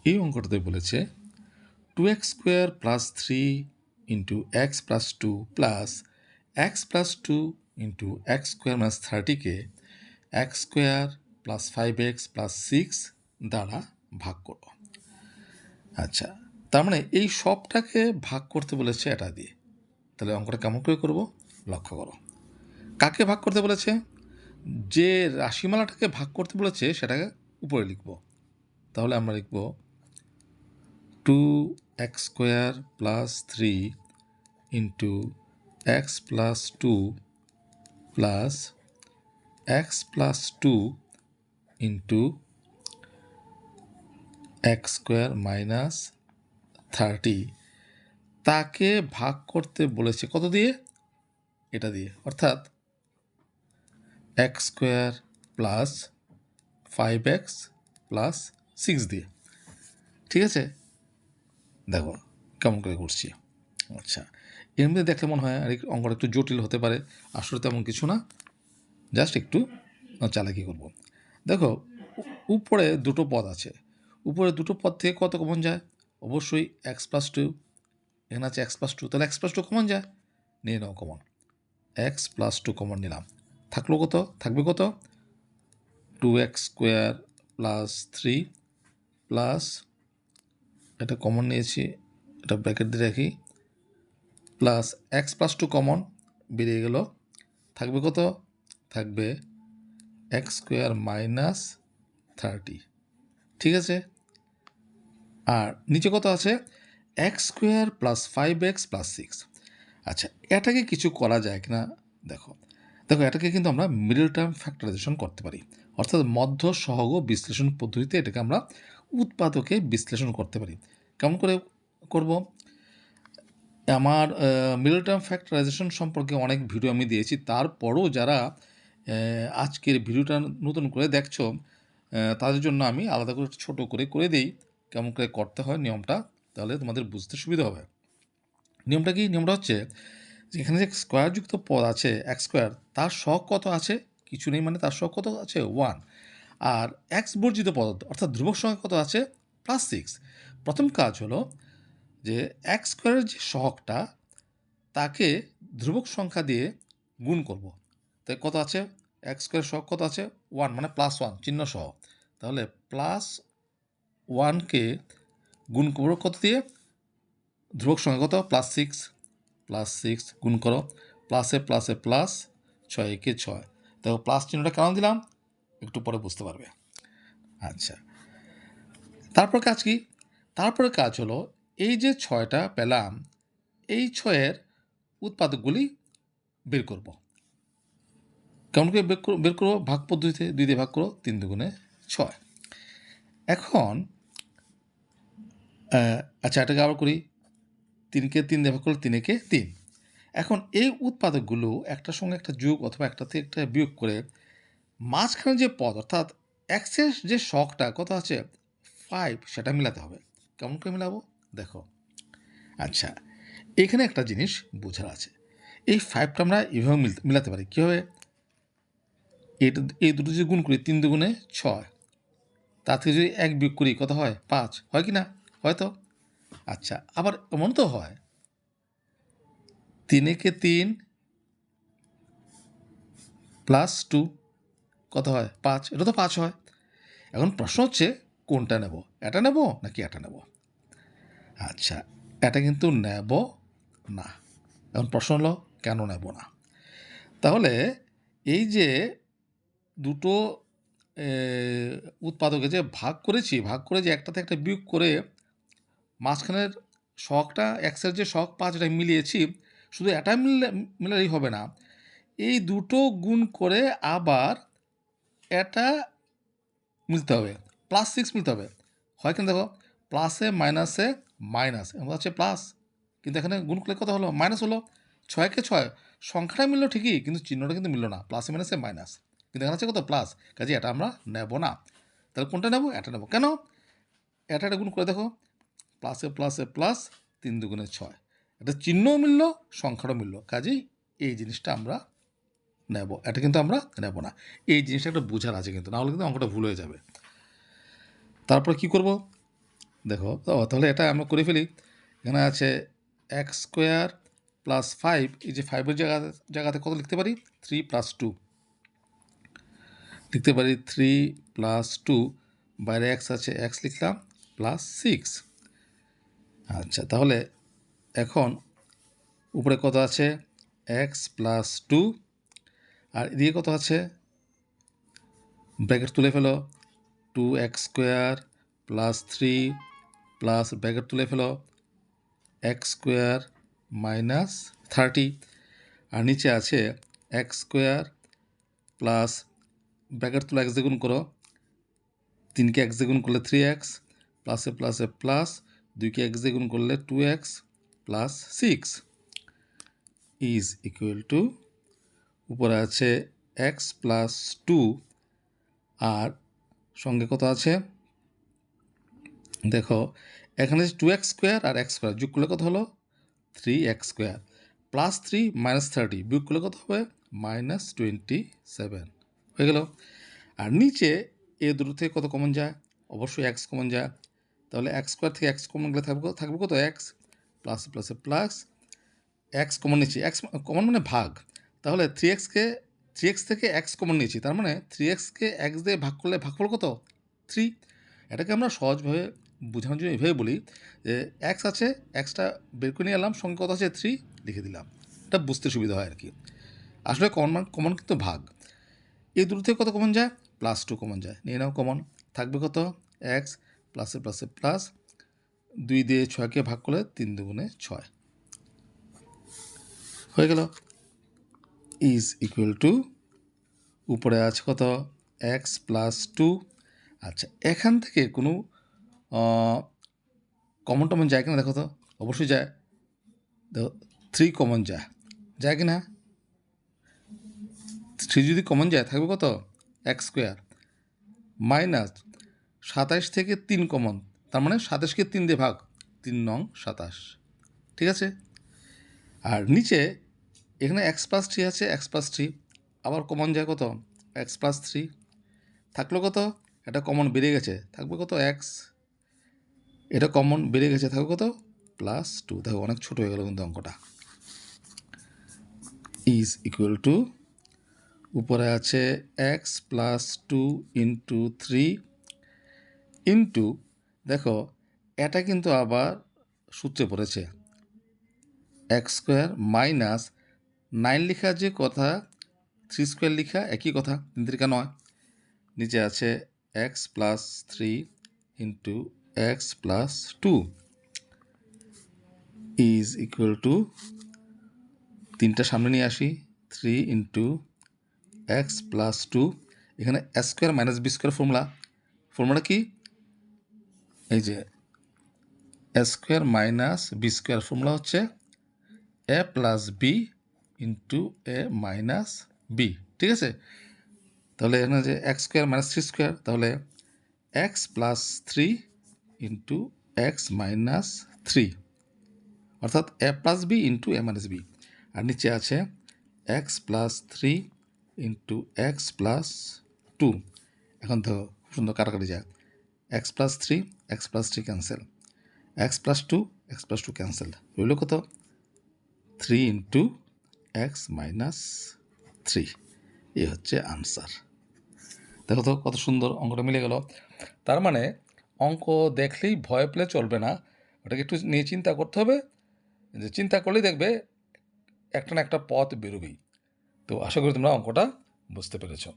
এই অঙ্কটাতে বলেছে 2x square plus 3 into X plus 2 plus X plus 2 into X square minus 30কে X square plus 5x plus 6 দ্বারা ভাগ করো। আচ্ছা, তার মানে এই সবটাকে ভাগ করতে বলেছে এটা দিয়ে। তাহলে অঙ্কটা কেমন করে করব লক্ষ্য করো। কাকে ভাগ করতে বলেছে? যে রাশিমালাটাকে ভাগ করতে বলেছে সেটাকে উপরে লিখব। তাহলে আমরা লিখব 2x square plus 3 into X plus 2 plus X plus 2 into X square minus 30 তাকে ভাগ করতে বলেছে কত দিয়ে? এটা দিয়ে, অর্থাৎ x square plus 5x plus 6 দিয়ে। ঠিক আছে, দেখো কেমন করে করছি। আচ্ছা, এর মধ্যে দেখলে মনে হয় আর অঙ্কটা একটু জটিল হতে পারে, আসলে তেমন কিছু না, জাস্ট একটু চালাকি করব। দেখো উপরে দুটো পদ আছে, উপরে দুটো পদ থেকে কত কমন যায়? অবশ্যই এক্স প্লাস 2, এখানে আছে এক্স প্লাস 2, তাহলে এক্স প্লাস 2 কমন যায়, নিয়ে নাও কমন। এক্স প্লাস 2 কমন নিলাম, থাকলো কত? থাকবে কত? 2x স্কোয়ার প্লাস 3 প্লাস, এটা কমন নিয়েছি, এটা ব্র্যাকেট দিয়ে রাখি, প্লাস এক্স প্লাস 2 কমন বেরিয়ে গেল, থাকবে কত? থাকবে এক্স স্কোয়ার মাইনাস 30। ঠিক আছে, আর নিচে কত আছে? X square plus 5x plus 6। আচ্ছা, এটাকে কিছু করা যায় কিনা দেখো। দেখো এটাকে কিন্তু আমরা মিডল টার্ম ফ্যাক্টরাইজেশন করতে পারি, অর্থাৎ মধ্য সহগ বিশ্লেষণ পদ্ধতিতে এটাকে আমরা উৎপাদকে বিশ্লেষণ করতে পারি। কেমন করে করব? আমার মিডল টার্ম ফ্যাক্টরাইজেশন সম্পর্কে অনেক ভিডিও আমি দিয়েছি, তারপরও যারা আজকের ভিডিওটা নতুন করে দেখছো তাদের জন্য আমি আলাদা করে ছোটো করে করে দিই কেমন করে করতে হয় নিয়মটা, তাহলে তোমাদের বুঝতে সুবিধা হবে। নিয়মটা কি? নিয়মটা হচ্ছে যে এখানে যে স্কোয়ারযুক্ত পদ আছে এক্স স্কোয়ার, তার সহগ কত আছে? কিছু নেই, মানে তার সহগ কত আছে? 1। আর এক্স বর্জিত পদ অর্থাৎ ধ্রুবক সংখ্যা কত আছে? প্লাস 6। প্রথম কাজ হলো যে এক্স স্কোয়ারের যে সহগটা তাকে ধ্রুবক সংখ্যা দিয়ে গুণ করব। তাই কত আছে? এক্স স্কোয়ার সহগ কত আছে? 1, মানে প্লাস 1 চিহ্ন সহ। তাহলে প্লাস 1কে গুণ করবো কত দিয়ে? ধ্রুবক সংখ্যা কত? প্লাস 6, প্লাস 6 গুণ করো, প্লাসে প্লাসে প্লাস, 6 একে 6। দেখো প্লাস চিহ্নটা কেন দিলাম একটু পরে বুঝতে পারবে। আচ্ছা, তারপর কাজ কি? তারপরে কাজ হলো এই যে 6টা পেলাম, এই 6-এর উৎপাদকগুলি বের করব। কেমন করে বের করবো? ভাগ পদ্ধতিতে 2 দিয়ে ভাগ করো, 3 দুগুণে 6। এখন আচ্ছা, এটাকে আবার করি, 3কে 3 দিয়ে ভাগ করলে 3 একে 3। এখন এই উৎপাদকগুলো একটার সঙ্গে একটা যোগ অথবা একটা থেকে একটা বিয়োগ করে মাঝখানে যে পদ অর্থাৎ এক্সের যে শখটা কত আছে 5 সেটা মেলাতে হবে। কেমন করে মেলাবো দেখো। আচ্ছা, এখানে একটা জিনিস বোঝার আছে, এই 5টা আমরা এভাবে মেলাতে পারি কীভাবে? এই দুটো যদি গুণ করি 3 দুগুণে 6, তার থেকে যদি 1 বিয়োগ করি কত হয়? 5 হয় কি না? হয়তো। আচ্ছা, আবার এমন তো হয় 3 একে 3 প্লাস 2 কত হয়? 5, এটা তো 5 হয়। এখন প্রশ্ন হচ্ছে কোনটা নেব, এটা নেব নাকি এটা নেব? আচ্ছা, এটা কিন্তু নেব না। এখন প্রশ্ন হলো কেন নেব না? তাহলে এই যে দুটো উৎপাদকে যে ভাগ করেছি, ভাগ করে যে একটাতে একটা বিয়োগ করে মাঝখানের শখটা এক্সের যে শখ 5 এটা মিলিয়েছি, শুধু এটা মিলালেই হবে না, এই দুটো গুণ করে আবার এটা মিলতে হবে, প্লাস 6 মিলতে হবে। হয় কিন্তু দেখো প্লাসে মাইনাসে মাইনাস, এমন হচ্ছে প্লাস, কিন্তু এখানে গুণ করলে কত হলো? মাইনাস হলো। 6কে 6 সংখ্যাটা মিললো ঠিকই, কিন্তু চিহ্নটা কিন্তু মিললো না, প্লাসে মাইনাসে মাইনাস, কিন্তু এখানে আছে কত? প্লাস। কাজে এটা আমরা নেব না। তাহলে কোনটা নেব? এটা নেব। কেন? এটা গুণ করে দেখো, প্লাসে প্লাসে প্লাস, 3 দুগুণে 6, এটা চিহ্নও মিললো সংখ্যাটাও মিললো, কাজেই এই জিনিসটা আমরা নেব, এটা কিন্তু আমরা নেব না। এই জিনিসটা একটা বোঝার আছে কিন্তু, না হলে কিন্তু অঙ্কটা ভুল হয়ে যাবে। তারপর কি করব? দেখো তাহলে এটা আমরা করে ফেলি। এখানে আছে এক্স স্কোয়ার প্লাস 5, এই যে 5-এর জায়গাতে কত লিখতে পারি? 3 + 2 লিখতে পারি। 3 + 2, বাইরে এক্স আছে, এক্স লিখলাম, প্লাস 6। আচ্ছা, তাহলে এখন উপরে কত আছে? এক্স প্লাস 2, আর এদিকে কত আছে? ব্র্যাকেট তুলে ফেলো, 2x² প্লাস 3 প্লাস ব্র্যাকেট তুলে ফেলো x² মাইনাস 30, আর নিচে আছে x² প্লাস ব্র্যাকেট তুলে x দিয়ে গুণ করো, 3কে x দিয়ে গুণ করলে 3x, প্লাসে প্লাসে প্লাস, 2কে x দিয়ে গুণ করলে 2x plus 6 is equal to, উপরে আছে x প্লাস 2, আর সঙ্গে কত আছে? দেখো এখানে 2x² আর x² যোগ করলে কত হলো? 3x² প্লাস 3 মাইনাস 30 বিয়োগ করলে কত হবে? -27 হয়ে গেল। আর নিচে এ দুটো থেকে কত কমন যায়? অবশ্যই x কমন যায়। তাহলে x² থেকে x কমন গেলে থাকবে কত? x, প্লাস প্লাসে প্লাস, x কমন নিচ্ছি, x কমন মানে ভাগ। তাহলে 3x থেকে x কমন নিয়েছি, তার মানে 3xকে x দিয়ে ভাগ করলে ভাগফল কত? 3। এটাকে আমরা সহজভাবে বোঝানোর জন্য এভাবে বলি যে x আছে, xটা বের করে নিয়ে এলাম, সঙ্গে কত আছে? 3 লিখে দিলাম। এটা বুঝতে সুবিধা হয় আর কি। আসলে কমন কিন্তু ভাগ। এই দুটো থেকে কত কমন যায়? +2 কমন যায়, নিয়ে নাও কমন। থাকবে কত? x, প্লাসে প্লাসে প্লাস, 2 দিয়ে 6কে ভাগ করলে 3 দুগুণে 6 হয়ে গেল। ইজ ইকুয়াল টু, উপরে আছে কত? x plus 2। আচ্ছা, এখান থেকে কোনো কমন টমন যায় কিনা দেখো তো? অবশ্যই যায়। দেখো 3 কমন যায় কি না? 3 যদি কমন যায় থাকবে কত? x² মাইনাস 27 থেকে 3 কমন, তার মানে 27কে 3 দিয়ে ভাগ, 3 নং 27, ঠিক আছে। আর নিচে এখানে x প্লাস 3 আছে, x প্লাস 3 আবার কমন যায় কত? x প্লাস 3 থাকলো কত? এটা কমন বেড়ে গেছে, থাকবে কত? x, এটা কমন বেড়ে গেছে, থাকবে কত? +2। দেখো অনেক ছোট হয়ে গেল কিন্তু অঙ্কটা। ইজ ইকুয়াল টু, উপরে আছে x প্লাস 2 ইন্টু 3 ইন্টু, দেখো এটা কিন্তু আবার সূত্রে পড়েছে, x² মাইনাস 9 লেখা যে কথা, 3² লেখা একই কথা, 3 3 9। নিচে আছে x plus 3 into x plus 2 is equal to, 3টা সামনে নিয়ে আসি, 3 ইন্টু x প্লাস 2, এখানে a² মাইনাস b² ফর্মুলা কি? এই যে a² মাইনাস b² ফর্মুলা হচ্ছে a plus B into a minus B, ঠিক আছে। তাহলে এখানে যে x² মাইনাস 3², তাহলে x plus 3 into x minus 3, অর্থাৎ a plus B into a minus B. আর নিচে আছে x plus 3 into x plus 2। এখন তো খুব সুন্দর কাটাকাটি যায়, x plus 3 x plus 3 cancel, x plus 2 x plus 2 cancel, রইল কত? 3 ইন্টু x মাইনাস 3। এই হচ্ছে আনসার। দেখো তো কত সুন্দর অঙ্কটা মিলে গেল। তার মানে অঙ্ক দেখলেই ভয় পেলে চলবে না, ওটাকে একটু নিয়ে চিন্তা করতে হবে, যে চিন্তা করলেই দেখবে একটা না একটা পথ বেরোবেই। তো আশা করি তোমরা অঙ্কটা বুঝতে পেরেছো।